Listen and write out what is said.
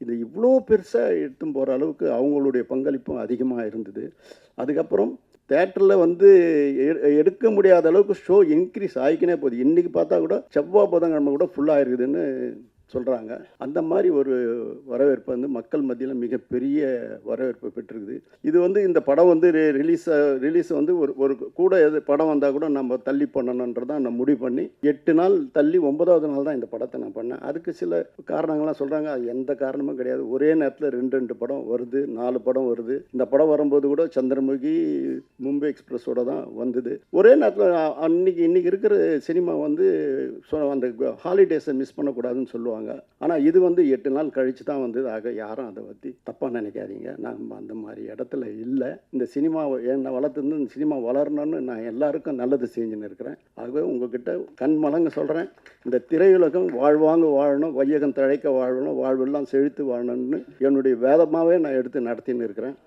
இது இவ்வளோ பெருசாக எடுத்துன்னு போகிற அளவுக்கு அவங்களுடைய பங்களிப்பும் அதிகமாக இருந்தது. அதுக்கப்புறம் தேட்டரில் வந்து எடுக்க முடியாத அளவுக்கு ஷோ இன்க்ரீஸ் ஆகிக்கினே போகுது. இன்றைக்கி பார்த்தா கூட செவ்வாய் புதன்கிழமை கூட ஃபுல்லாக இருக்குதுன்னு சொல்கிறாங்க. அந்த மாதிரி ஒரு வரவேற்பு வந்து மக்கள் மத்தியில் மிகப்பெரிய வரவேற்பு பெற்றிருக்குது. இது வந்து இந்த படம் வந்து ரிலீஸ் வந்து ஒரு ஒரு கூட எது படம் வந்தால் கூட நம்ம தள்ளி பண்ணணுன்றதான் நான் முடிவு பண்ணி 8 நாள் தள்ளி 9வது நாள் தான் இந்த படத்தை நான் பண்ணேன். அதுக்கு சில காரணங்கள்லாம் சொல்கிறாங்க. அது எந்த காரணமும் கிடையாது. ஒரே நேரத்தில் 2 படம் வருது, 4 படம் வருது. இந்த படம் வரும்போது கூட சந்திரமுகி, மும்பை எக்ஸ்பிரஸோட தான் வந்தது. ஒரே நேரத்தில் இன்னைக்கு இருக்கிற சினிமா வந்து அந்த ஹாலிடேஸை மிஸ் பண்ணக்கூடாதுன்னு சொல்லுவாங்க. ஆனால் இது வந்து 8 நாள் கழித்து தான் வந்தது. ஆக யாரும் அதை பற்றி தப்பாக நினைக்காதீங்க. நான் அந்த மாதிரி இடத்துல இல்லை. இந்த சினிமா என்னை வளர்த்துருந்து இந்த சினிமா வளரணும்னு நான் எல்லாருக்கும் நல்லது செஞ்சுன்னு இருக்கிறேன். ஆகவே உங்ககிட்ட கண் மலங்க சொல்கிறேன், இந்த திரையுலகம் வாழ்வாங்க வாழணும், வையகம் தழைக்க வாழணும், வாழ்வெல்லாம் செழித்து வாழணும்னு என்னுடைய வேதமாகவே நான் எடுத்து நடத்தின்னு இருக்கிறேன்.